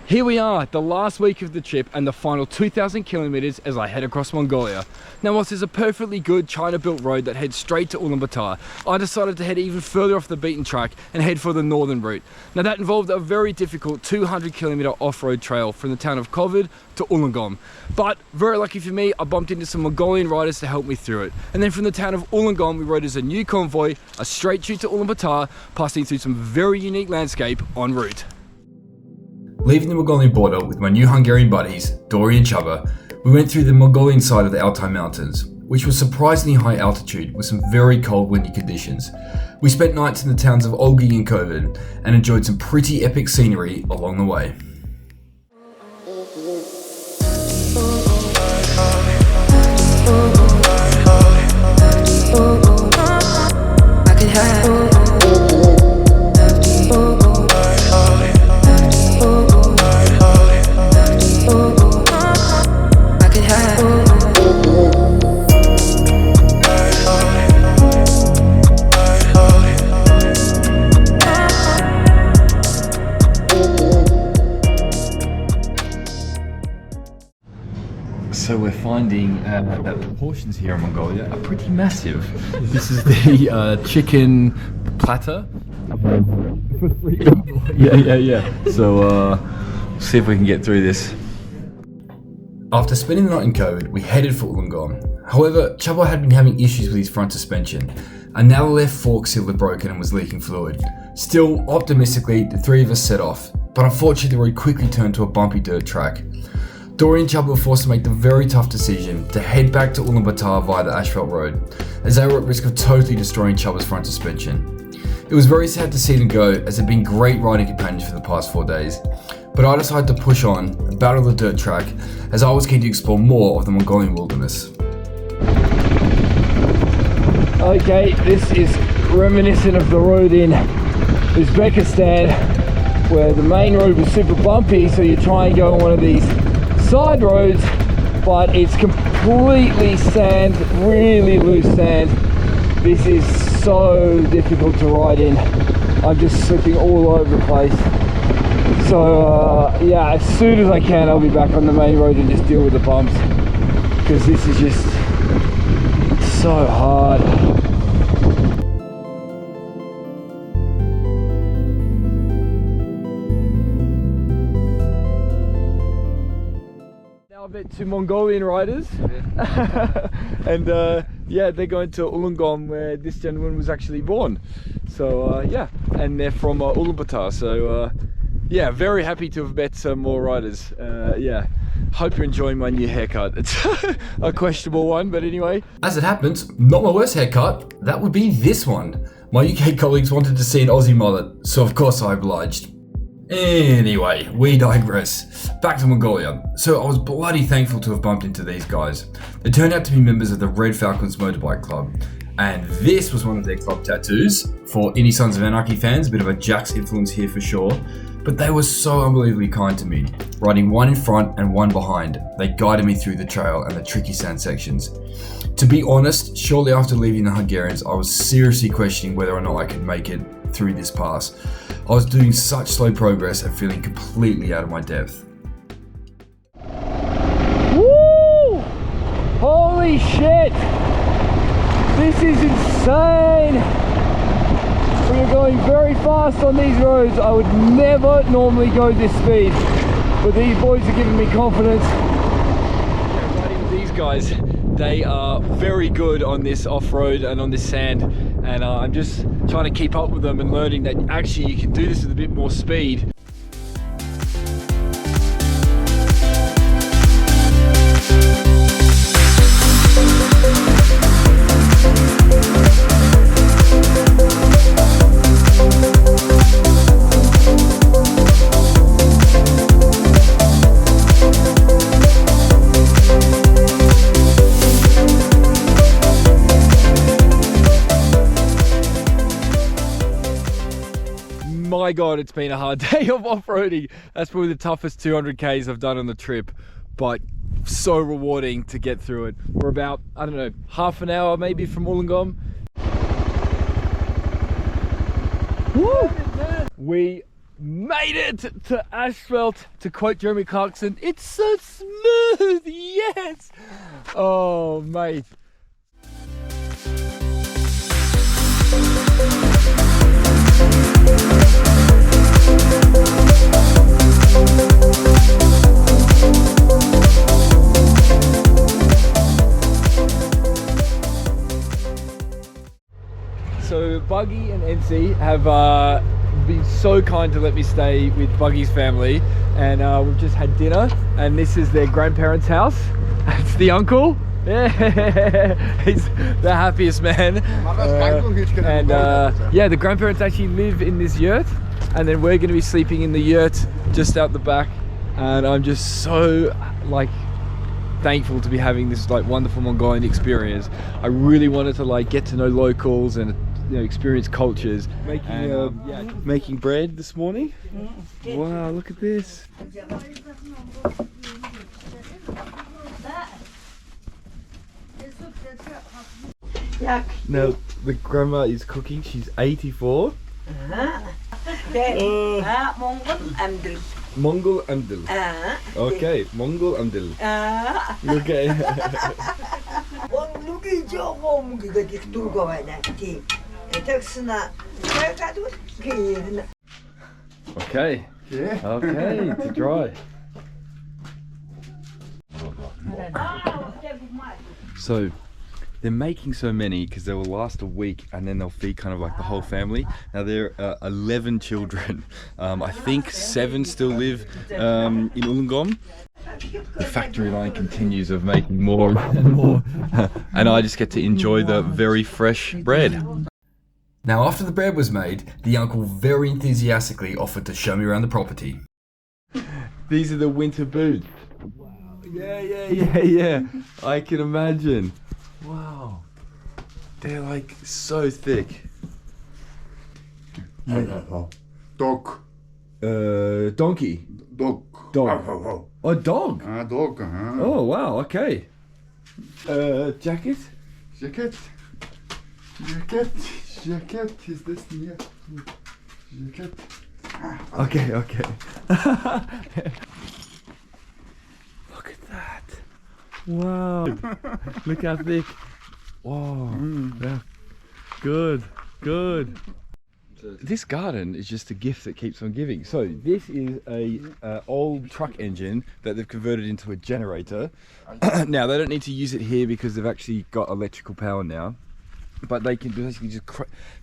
Here we are, the last week of the trip and the final 2,000 kilometers as I head across Mongolia. Now whilst there's a perfectly good China-built road that heads straight to Ulaanbaatar, I decided to head even further off the beaten track and head for the northern route. Now that involved a very difficult 200 kilometer off-road trail from the town of Khovd to Ulaangom. But very lucky for me, I bumped into some Mongolian riders to help me through it. And then from the town of Ulaangom, we rode as a new convoy, a straight shoot to Ulaanbaatar, passing through some very unique landscape en route. Leaving the Mongolian border with my new Hungarian buddies, Dori and Csaba, we went through the Mongolian side of the Altai Mountains, which was surprisingly high altitude with some very cold windy conditions. We spent nights in the towns of Olgi and Khovd and enjoyed some pretty epic scenery along the way. So we're finding that the portions here in Mongolia are pretty massive. This is the chicken platter for 3 people. Yeah. So see if we can get through this. After spending the night in Khovd, we headed for Ulaangom. However, Csaba had been having issues with his front suspension, and now the left fork seal had broken and was leaking fluid. Still, optimistically, the three of us set off, but unfortunately the road quickly turned to a bumpy dirt track. Dori and Csaba were forced to make the very tough decision to head back to Ulaanbaatar via the asphalt road, as they were at risk of totally destroying Csaba's front suspension. It was very sad to see them go, as they'd been great riding companions for the past 4 days, but I decided to push on and battle the dirt track, as I was keen to explore more of the Mongolian wilderness. Okay, this is reminiscent of the road in Uzbekistan, where the main road was super bumpy, so you try and go on one of these side roads, but it's completely sand, really loose sand. This is so difficult to ride in. I'm just slipping all over the place. So yeah, as soon as I can, I'll be back on the main road and just deal with the bumps, because this is just so hard. To Mongolian riders, and yeah, they're going to Ulaangom, where this gentleman was actually born. So yeah, and they're from Ulaanbaatar. So yeah, very happy to have met some more riders. Yeah, hope you're enjoying my new haircut. It's a questionable one, but anyway. As it happens, not my worst haircut. That would be this one. My UK colleagues wanted to see an Aussie mullet, so of course I obliged. Anyway, we digress. Back to Mongolia. So I was bloody thankful to have bumped into these guys. They turned out to be members of the Red Falcons Motorbike Club, and this was one of their club tattoos. For any Sons of Anarchy fans, a bit of a Jack's influence here for sure. But they were so unbelievably kind to me, riding one in front and one behind. They guided me through the trail and the tricky sand sections. To be honest, shortly after leaving the Hungarians, I was seriously questioning whether or not I could make it through this pass. I was doing such slow progress and feeling completely out of my depth. Woo! Holy shit! This is insane! We are going very fast on these roads. I would never normally go this speed, but these boys are giving me confidence. Yeah, riding with these guys, they are very good on this off-road and on this sand, and I'm just trying to keep up with them and learning that actually you can do this with a bit more speed. My God, it's been a hard day of off-roading. That's probably the toughest 200 Ks I've done on the trip, but so rewarding to get through it. We're about, I don't know, half an hour maybe from Ulaangom. Woo! We made it to asphalt. To quote Jeremy Clarkson, it's so smooth, yes! Oh, mate. So Buggy and NC have been so kind to let me stay with Buggy's family, and we've just had dinner, and this is their grandparents' house. It's the uncle. Yeah, he's the happiest man. Yeah, the grandparents actually live in this yurt, and then we're going to be sleeping in the yurt just out the back. And I'm just so like thankful to be having this like wonderful Mongolian experience. I really wanted to like get to know locals and experience cultures. Making bread this morning. Wow, look at this. Now the grandma is cooking. She's 84. Mongol Amdil. Okay, Mongol Amdil. Okay. Okay. Okay, to dry. So they're making so many because they will last a week and then they'll feed kind of like the whole family. Now there are 11 children. I think 7 still live in Ulaangom. The factory line continues of making more and more, and I just get to enjoy the very fresh bread. Now after the bread was made, the uncle very enthusiastically offered to show me around the property. These are the winter boots. Wow. Yeah. I can imagine. Wow. They're like so thick. Dog. Donkey. Dog. Dog. Oh, dog. Dog. Oh, wow. Okay. Jacket. Jacket. Jacket. Jacket. Is this near? Jacket. Okay. Look at that. Wow. Look how thick. Wow. Yeah. Good. This garden is just a gift that keeps on giving. So this is a old truck engine that they've converted into a generator. Now they don't need to use it here because they've actually got electrical power now, but they can basically just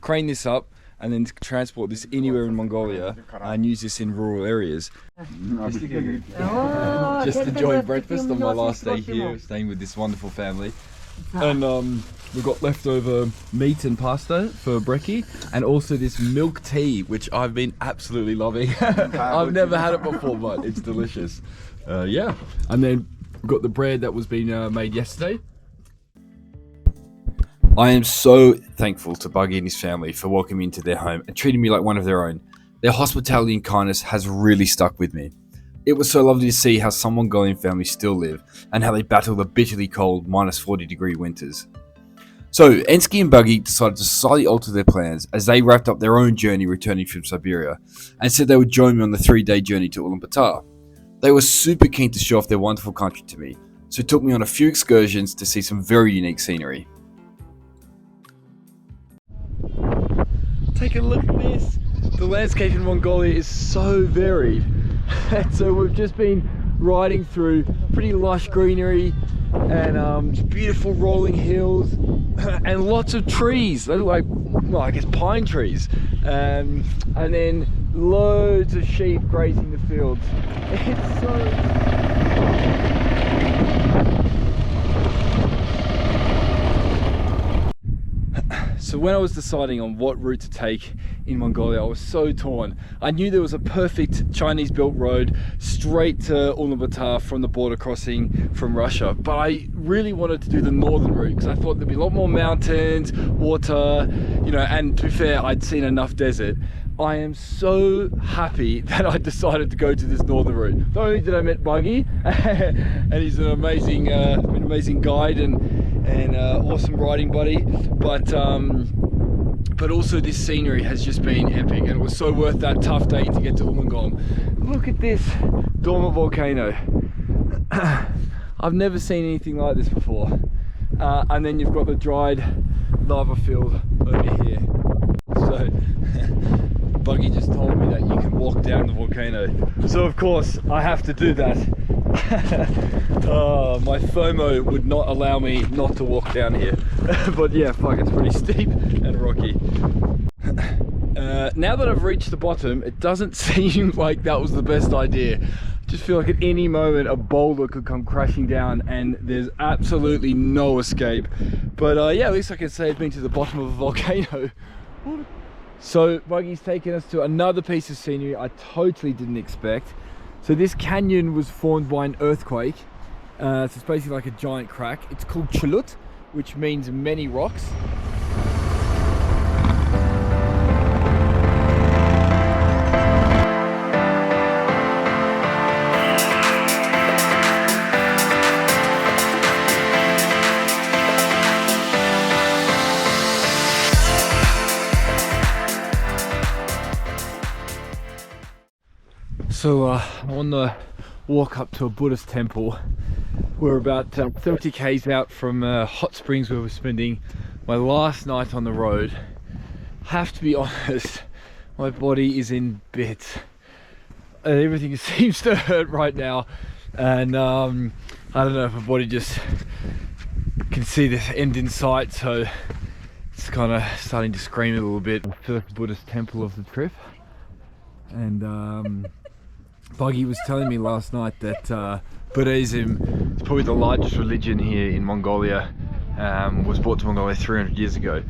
crane this up and then transport this anywhere in Mongolia and use this in rural areas. Just enjoying breakfast on my last day here, staying with this wonderful family. And we've got leftover meat and pasta for brekkie, and also this milk tea, which I've been absolutely loving. I've never had it before, but it's delicious. Yeah, and then we've got the bread that was being made yesterday. I am so thankful to Buggy and his family for welcoming me into their home and treating me like one of their own. Their hospitality and kindness has really stuck with me. It was so lovely to see how some Mongolian families still live and how they battle the bitterly cold -40-degree winters. So Ensky and Buggy decided to slightly alter their plans as they wrapped up their own journey returning from Siberia and said they would join me on the 3-day journey to Ulaanbaatar. They were super keen to show off their wonderful country to me, so it took me on a few excursions to see some very unique scenery. Take a look at this. The landscape in Mongolia is so varied. So we've just been riding through pretty lush greenery and beautiful rolling hills and lots of trees. They look like, well, I guess pine trees, and then loads of sheep grazing the fields. It's so... So when I was deciding on what route to take in Mongolia, I was so torn. I knew there was a perfect Chinese-built road straight to Ulaanbaatar from the border crossing from Russia, but I really wanted to do the northern route because I thought there'd be a lot more mountains, water, and to be fair, I'd seen enough desert. I am so happy that I decided to go to this northern route. Not only did I meet Buggy, and he's an amazing guide and awesome riding buddy, but but also this scenery has just been epic, and it was so worth that tough day to get to Ulaangom. Look at this dormant volcano. I've never seen anything like this before. And then you've got the dried lava field over here. So Buggy just told me that you can walk down the volcano, so of course I have to do that. My FOMO would not allow me not to walk down here. But yeah, fuck, it's pretty steep and rocky. Now that I've reached the bottom, it doesn't seem like that was the best idea. I just feel like at any moment a boulder could come crashing down and there's absolutely no escape. But yeah, at least I can say I've been to the bottom of a volcano. So Buggy's taken us to another piece of scenery I totally didn't expect. So this canyon was formed by an earthquake. So it's basically like a giant crack. It's called Chulut, which means many rocks. So I'm on the walk up to a Buddhist temple. We're about 30 k's out from hot springs where we're spending my last night on the road. Have to be honest, my body is in bits. Everything seems to hurt right now, and I don't know if my body just can see the end in sight, so it's kind of starting to scream a little bit. First Buddhist temple of the trip, and Buggy was telling me last night that Buddhism is probably the largest religion here in Mongolia. Was brought to Mongolia 300 years ago.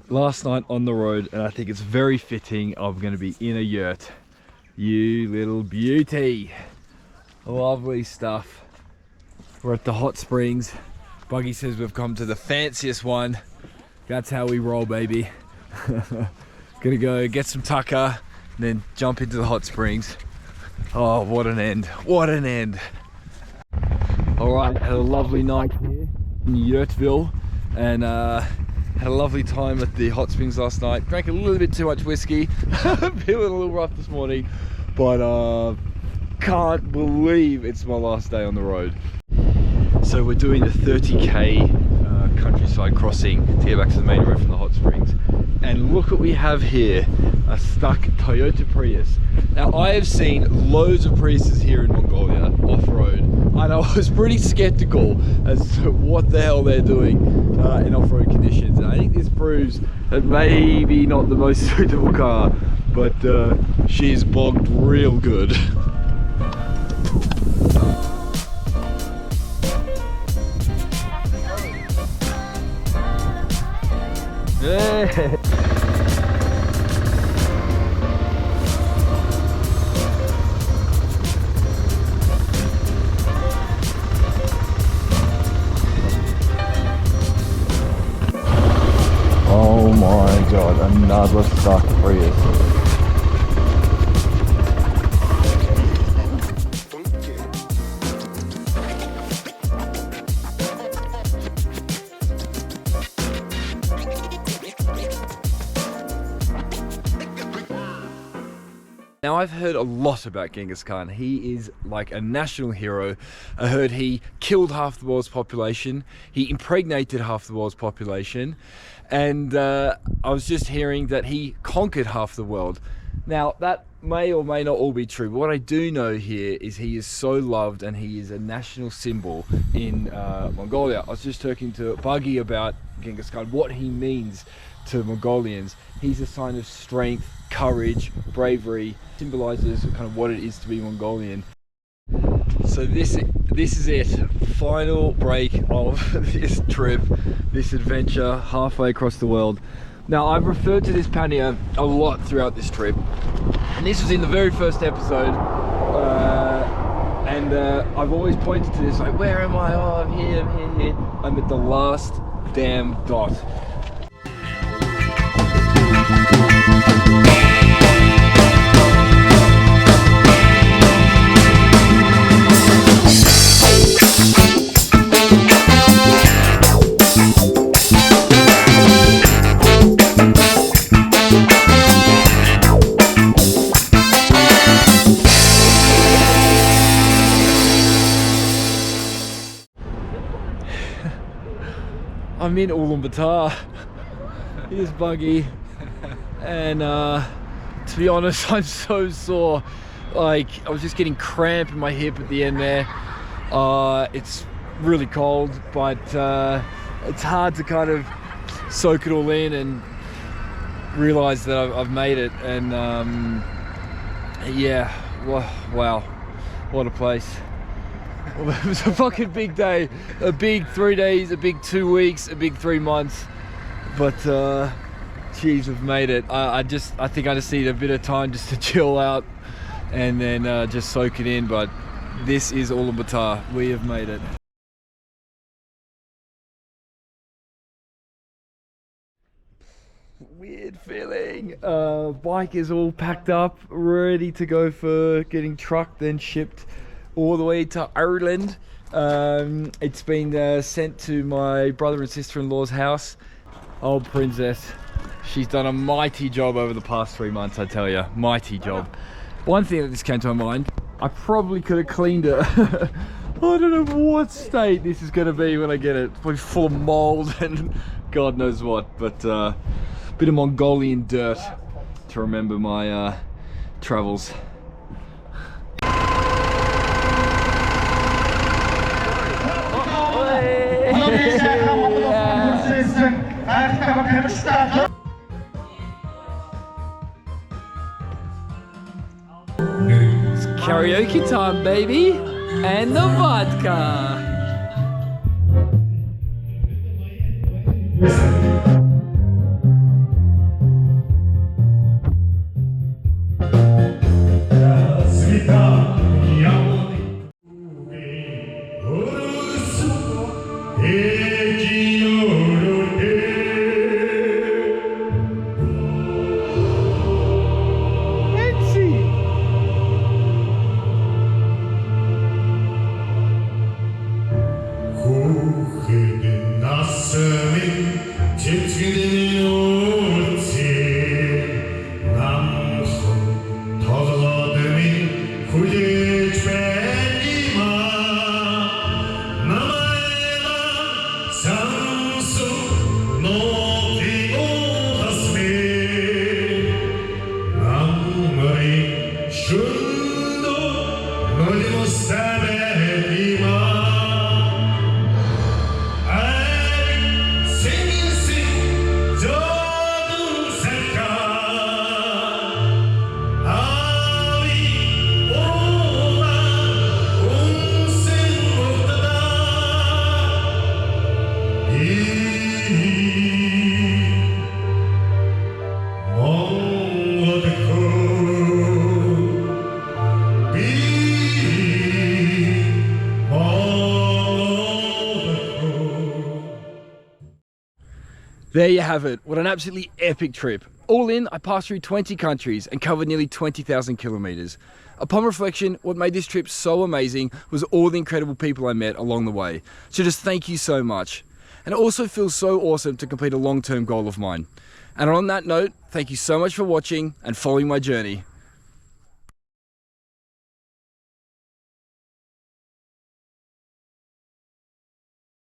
Last night on the road, and I think it's very fitting I'm going to be in a yurt. You little beauty. Lovely stuff. We're at the hot springs. Buggy says we've come to the fanciest one. That's how we roll, baby. Gonna go get some tucker and then jump into the hot springs. Oh, what an end. What an end. Alright, had a lovely night here in Yurtville, and had a lovely time at the hot springs last night. Drank a little bit too much whiskey. Feeling a little rough this morning, but can't believe it's my last day on the road. So we're doing the 30k countryside crossing to get back to the main road from the hot springs. And look what we have here, a stuck Toyota Prius. Now I have seen loads of Priuses here in Mongolia off-road, and I was pretty skeptical as to what the hell they're doing in off-road conditions. And I think this proves that maybe not the most suitable car, but she's bogged real good. Yeah. Oh my god, another stuck Prius. Now I've heard a lot about Genghis Khan. He is like a national hero. I heard he killed half the world's population. He impregnated half the world's population. And I was just hearing that he conquered half the world. Now that may or may not all be true, but what I do know here is he is so loved and he is a national symbol in Mongolia. I was just talking to Buggy about Genghis Khan, what he means to Mongolians. He's a sign of strength, courage, bravery, symbolizes kind of what it is to be Mongolian. So this is it. Final break of this trip, this adventure halfway across the world. Now, I've referred to this pannier a lot throughout this trip, and this was in the very first episode. I've always pointed to this, like, where am I? Oh, I'm here, I'm here, here. I'm at the last damn dot. I'm in Ulaanbaatar. Here's Buggy, and to be honest, I'm so sore. Like, I was just getting cramp in my hip at the end there. It's really cold, but it's hard to kind of soak it all in and realize that I've made it. And yeah, wow, what a place. Well, it was a fucking big day, a big 3 days, a big 2 weeks, a big 3 months, but geez, we've made it. I think I just need a bit of time just to chill out and then just soak it in, but this is Ulaanbaatar. We have made it. Weird feeling. Bike is all packed up, ready to go for getting trucked and shipped all the way to Ireland. It's been sent to my brother and sister-in-law's house. Old princess. She's done a mighty job over the past 3 months, I tell you. Mighty job. One thing that just came to my mind, I probably could have cleaned it. I don't know what state this is going to be when I get it. It's probably full of mold and God knows what, but bit of Mongolian dirt to remember my travels. It's karaoke time, baby, and the vodka. There you have it. What an absolutely epic trip. All in, I passed through 20 countries and covered nearly 20,000 kilometers. Upon reflection, what made this trip so amazing was all the incredible people I met along the way. So just thank you so much. And it also feels so awesome to complete a long-term goal of mine. And on that note, thank you so much for watching and following my journey.